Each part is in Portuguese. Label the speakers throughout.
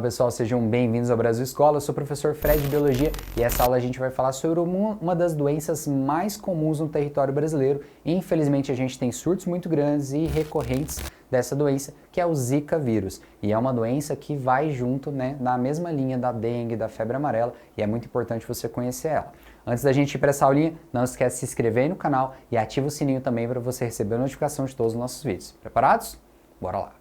Speaker 1: pessoal, sejam bem-vindos ao Brasil Escola. Eu sou o professor Fred de Biologia e essa aula a gente vai falar sobre uma das doenças mais comuns no território brasileiro. Infelizmente a gente tem surtos muito grandes e recorrentes dessa doença, que é o Zika vírus. E é uma doença que vai junto, na mesma linha da dengue, da febre amarela, e é muito importante você conhecer ela. Antes da gente ir para essa aulinha, não esquece de se inscrever aí no canal e ativa o sininho também para você receber a notificação de todos os nossos vídeos. Preparados? Bora lá!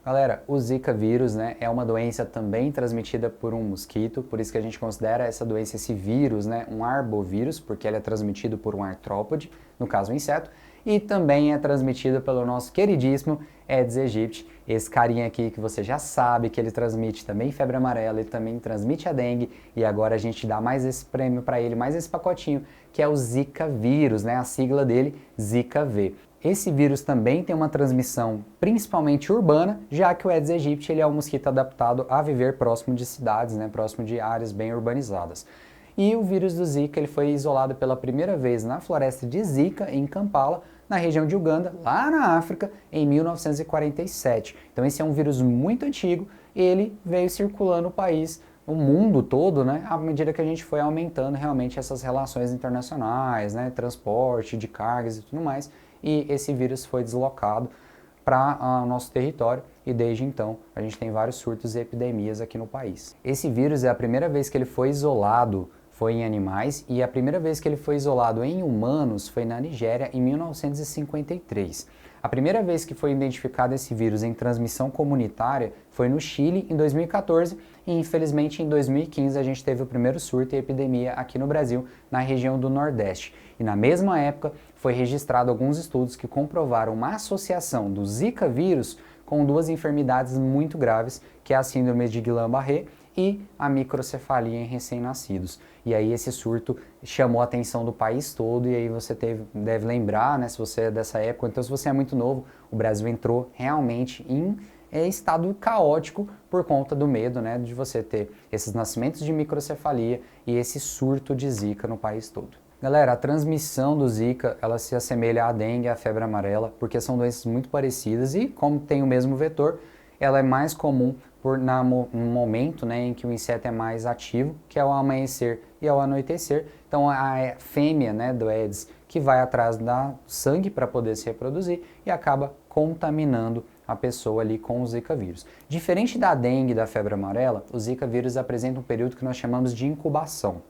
Speaker 1: Galera, o Zika vírus, é uma doença também transmitida por um mosquito, por isso que a gente considera essa doença, esse vírus, um arbovírus, porque ele é transmitido por um artrópode, no caso um inseto, e também é transmitido pelo nosso queridíssimo Aedes aegypti, esse carinha aqui que você já sabe que ele transmite também febre amarela, ele também transmite a dengue, e agora a gente dá mais esse prêmio para ele, mais esse pacotinho, que é o Zika vírus, a sigla dele, Zika V. Esse vírus também tem uma transmissão principalmente urbana, já que o Aedes aegypti ele é um mosquito adaptado a viver próximo de cidades, próximo de áreas bem urbanizadas. E o vírus do Zika ele foi isolado pela primeira vez na floresta de Zika, em Kampala, na região de Uganda, lá na África, em 1947. Então esse é um vírus muito antigo, ele veio circulando o país, o mundo todo, à medida que a gente foi aumentando realmente essas relações internacionais, transporte de cargas e tudo mais, e esse vírus foi deslocado para o nosso território e desde então a gente tem vários surtos e epidemias aqui no país. Esse vírus é a primeira vez que ele foi isolado foi em animais e a primeira vez que ele foi isolado em humanos foi na Nigéria em 1953. A primeira vez que foi identificado esse vírus em transmissão comunitária foi no Chile em 2014 e infelizmente em 2015 a gente teve o primeiro surto e epidemia aqui no Brasil, na região do Nordeste. E na mesma época foi registrado alguns estudos que comprovaram uma associação do Zika vírus com duas enfermidades muito graves, que é a síndrome de Guillain-Barré e a microcefalia em recém-nascidos. E aí esse surto chamou a atenção do país todo e aí você deve lembrar, se você é dessa época, então se você é muito novo, o Brasil entrou realmente em estado caótico por conta do medo, de você ter esses nascimentos de microcefalia e esse surto de Zika no país todo. Galera, a transmissão do Zika, ela se assemelha à dengue e à febre amarela, porque são doenças muito parecidas e, como tem o mesmo vetor, ela é mais comum no momento em que o inseto é mais ativo, que é ao amanhecer e ao anoitecer. Então, a fêmea do Aedes que vai atrás da sangue para poder se reproduzir e acaba contaminando a pessoa ali com o Zika vírus. Diferente da dengue e da febre amarela, o Zika vírus apresenta um período que nós chamamos de incubação.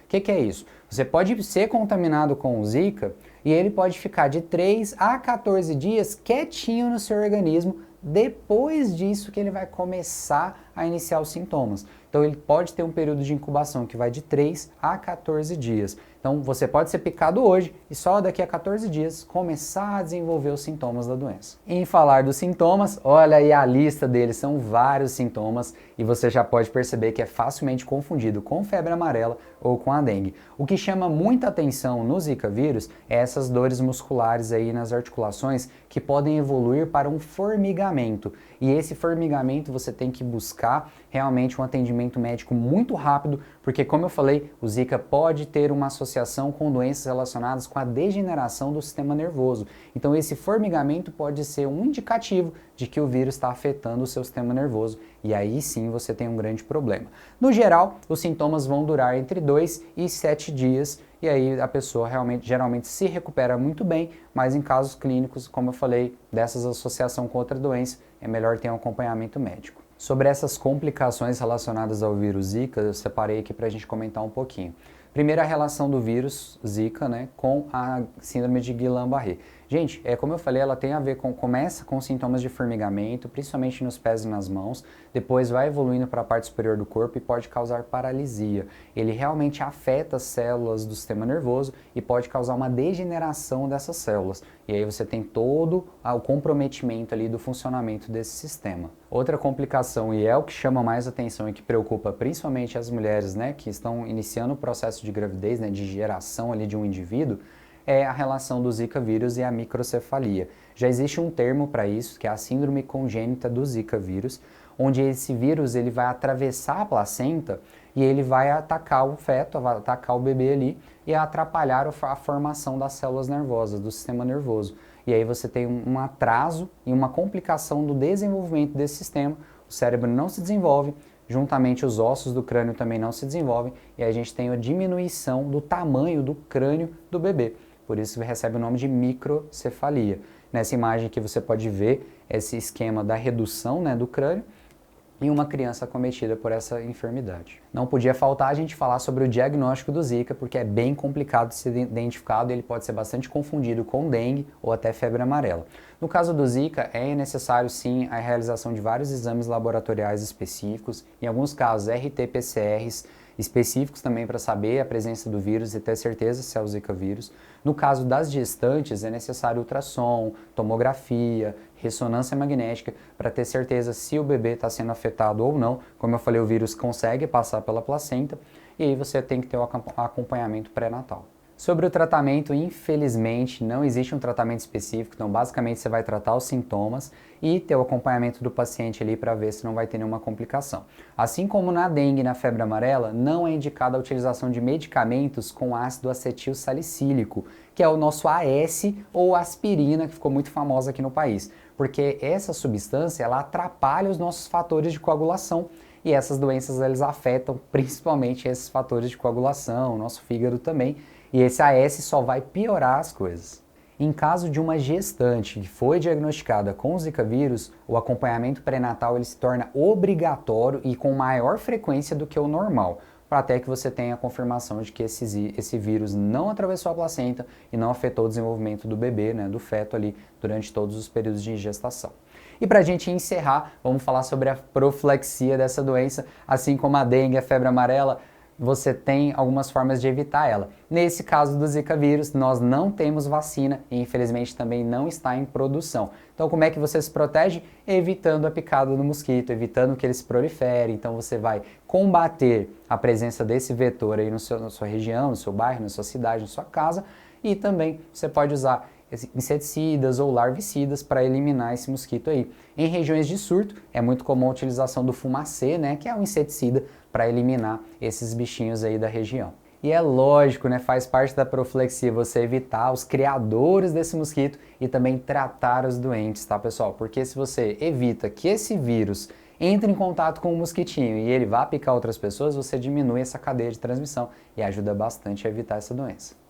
Speaker 1: O que é isso? Você pode ser contaminado com o Zika e ele pode ficar de 3 a 14 dias quietinho no seu organismo, depois disso que ele vai começar a iniciar os sintomas. Então ele pode ter um período de incubação que vai de 3 a 14 dias. Então você pode ser picado hoje e só daqui a 14 dias começar a desenvolver os sintomas da doença. Em falar dos sintomas, olha aí a lista deles, são vários sintomas e você já pode perceber que é facilmente confundido com febre amarela ou com a dengue. O que chama muita atenção no Zika vírus é essas dores musculares aí nas articulações que podem evoluir para um formigamento. E esse formigamento você tem que buscar realmente um atendimento médico muito rápido, porque como eu falei, o Zika pode ter uma associação com doenças relacionadas com a degeneração do sistema nervoso. Então esse formigamento pode ser um indicativo de que o vírus está afetando o seu sistema nervoso e aí sim você tem um grande problema. No geral, os sintomas vão durar entre 2 e 7 dias e aí a pessoa geralmente se recupera muito bem, mas em casos clínicos, como eu falei, dessas associação com outra doença, é melhor ter um acompanhamento médico. Sobre essas complicações relacionadas ao vírus Zika, eu separei aqui para a gente comentar um pouquinho. Primeiro, a relação do vírus Zika com a síndrome de Guillain-Barré. Gente, como eu falei, ela tem a ver começa com sintomas de formigamento, principalmente nos pés e nas mãos, depois vai evoluindo para a parte superior do corpo e pode causar paralisia. Ele realmente afeta as células do sistema nervoso e pode causar uma degeneração dessas células. E aí você tem todo o comprometimento ali do funcionamento desse sistema. Outra complicação, e é o que chama mais atenção e que preocupa principalmente as mulheres que estão iniciando o processo de gravidez, de geração ali de um indivíduo, é a relação do Zika vírus e a microcefalia. Já existe um termo para isso, que é a síndrome congênita do Zika vírus, onde esse vírus ele vai atravessar a placenta e ele vai atacar o feto, vai atacar o bebê ali e atrapalhar a formação das células nervosas, do sistema nervoso. e aí você tem um atraso e uma complicação do desenvolvimento desse sistema, o cérebro não se desenvolve, juntamente os ossos do crânio também não se desenvolvem, e aí a gente tem a diminuição do tamanho do crânio do bebê, por isso recebe o nome de microcefalia. Nessa imagem aqui você pode ver esse esquema da redução, né, do crânio, em uma criança acometida por essa enfermidade. Não podia faltar a gente falar sobre o diagnóstico do Zika, porque é bem complicado de ser identificado e ele pode ser bastante confundido com dengue ou até febre amarela. No caso do Zika, é necessário sim a realização de vários exames laboratoriais específicos, em alguns casos RT-PCRs específicos também para saber a presença do vírus e ter certeza se é o Zika vírus. No caso das gestantes, é necessário ultrassom, tomografia, ressonância magnética para ter certeza se o bebê está sendo afetado ou não. Como eu falei, o vírus consegue passar pela placenta e aí você tem que ter o acompanhamento pré-natal. Sobre o tratamento, infelizmente, não existe um tratamento específico, então basicamente você vai tratar os sintomas e ter o acompanhamento do paciente ali para ver se não vai ter nenhuma complicação. Assim como na dengue e na febre amarela, não é indicada a utilização de medicamentos com ácido acetil salicílico, que é o nosso AS ou aspirina, que ficou muito famosa aqui no país, porque essa substância ela atrapalha os nossos fatores de coagulação. E essas doenças elas afetam principalmente esses fatores de coagulação, o nosso fígado também, e esse AS só vai piorar as coisas. Em caso de uma gestante que foi diagnosticada com o Zika vírus, o acompanhamento pré-natal ele se torna obrigatório e com maior frequência do que o normal, para até que você tenha a confirmação de que esse vírus não atravessou a placenta e não afetou o desenvolvimento do bebê, né, do feto ali, durante todos os períodos de gestação. E para a gente encerrar, vamos falar sobre a profilaxia dessa doença, assim como a dengue e a febre amarela, você tem algumas formas de evitar ela. Nesse caso do Zika vírus, nós não temos vacina e infelizmente também não está em produção. Então como é que você se protege? Evitando a picada do mosquito, evitando que ele se prolifere. Então você vai combater a presença desse vetor aí na sua região, no seu bairro, na sua cidade, na sua casa, e também você pode usar inseticidas ou larvicidas para eliminar esse mosquito aí. Em regiões de surto, é muito comum a utilização do fumacê, né, que é um inseticida para eliminar esses bichinhos aí da região. E é lógico, né, faz parte da profilaxia você evitar os criadores desse mosquito e também tratar os doentes, tá, pessoal? Porque se você evita que esse vírus entre em contato com o mosquitinho e ele vá picar outras pessoas, você diminui essa cadeia de transmissão e ajuda bastante a evitar essa doença.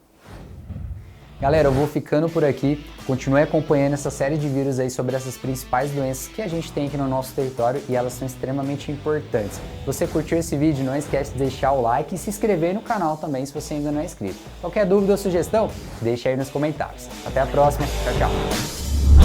Speaker 1: Galera, eu vou ficando por aqui, continue acompanhando essa série de vídeos aí sobre essas principais doenças que a gente tem aqui no nosso território e elas são extremamente importantes. Se você curtiu esse vídeo, não esquece de deixar o like e se inscrever no canal também se você ainda não é inscrito. Qualquer dúvida ou sugestão, deixa aí nos comentários. Até a próxima, tchau, tchau!